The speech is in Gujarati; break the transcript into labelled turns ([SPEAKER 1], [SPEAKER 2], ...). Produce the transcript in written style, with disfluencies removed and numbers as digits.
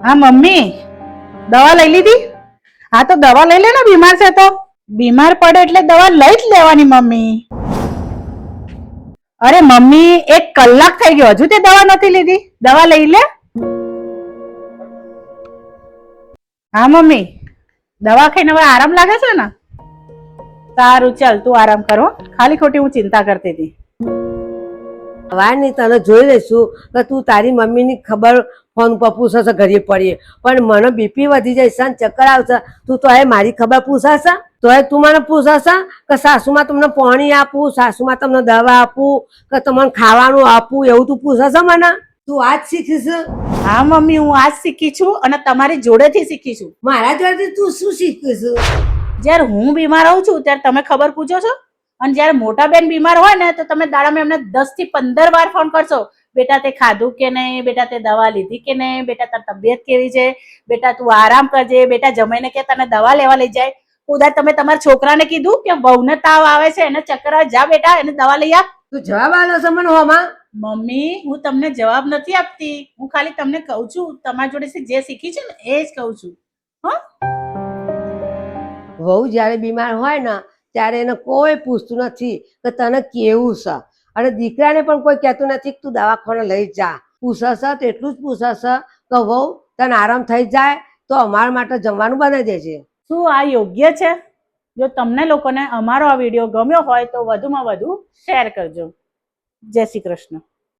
[SPEAKER 1] હા મમ્મી, દવા લઈ લીધી? હા તો દવા લઈ લે ને, બીમાર છે તો. બીમાર પડે એટલે દવા લઈ જ લેવાની મમ્મી. અરે મમ્મી, 1 કલાક થઈ ગયો, હજુ તે દવા નથી લીધી? દવા લઈ લે. હા મમ્મી, દવા ખાઈને હવે આરામ લાગે છે ને? સારું, ચાલ તું આરામ કરો. ખાલી ખોટી હું ચિંતા કરતી હતી.
[SPEAKER 2] વારની તને જોઈ લઈશું કે તું તારી મમ્મીની ખબર ફોન પર પૂછશે ઘરે પડીએ, પણ મને બીપી વધી જાય છે, ચક્કર આવશે. તું તો એ મારી ખબર પૂછાશે? તો તું મને પૂછાશે કે સાસુમાં તમને પાણી આપું, સાસુમાં તમને દવા આપું, કે તમને ખાવાનું આપું, એવું તું પૂછાશે મને? તું આજ શીખીશ?
[SPEAKER 1] હા મમ્મી, હું આજ શીખી છું અને તમારી જોડેથી શીખી છું.
[SPEAKER 2] મારા જોડેથી તું શું શીખીશ?
[SPEAKER 1] જ્યારે હું બીમાર હોઉં છું ત્યારે તમે ખબર પૂછો છો, અને જ્યારે મોટા બેન બીમાર હોય ને તો તમે દાડામાં એમને 10 થી 15 વાર ફોન કરશો. બેટા તે ખાધું કે નહીં, બેટા તે દવા લીધી કે નહીં, બેટા તારી તબિયત કેવી છે, બેટા તું આરામ કરજે, બેટા જમીને કે તને દવા લેવા લઈ જાય. ઉધર તમે તમારા છોકરાને કીધું કે વહુને તાવ આવે છે, એને ચક્કર આવે, જા બેટા એને દવા લઈ આપ.
[SPEAKER 2] તું જવાબ આલો છો મને હોમાં?
[SPEAKER 1] મમ્મી, હું તમને જવાબ નથી આપતી, હું ખાલી તમને કહું છું, તમારી જોડેથી જે શીખી છે ને એ જ કહું છું.
[SPEAKER 2] વહુ જ્યારે બીમાર હોય ને ત્યારે એને કોઈ પૂછતું નથી કે તને કેવું છે, અને દીકરાને પણ કોઈ કહેતું નથી કે તું દવાખાને લઈ જા. પૂછાશે તો એટલું જ પૂછાશે કે વહુ તને આરામ થઈ જાય તો અમારા માટે જમવાનું બનાવી દેજે.
[SPEAKER 1] શું આ યોગ્ય છે? જો તમને લોકોને અમારો આ વિડીયો ગમ્યો હોય તો વધુમાં વધુ શેર કરજો. જય શ્રી કૃષ્ણ.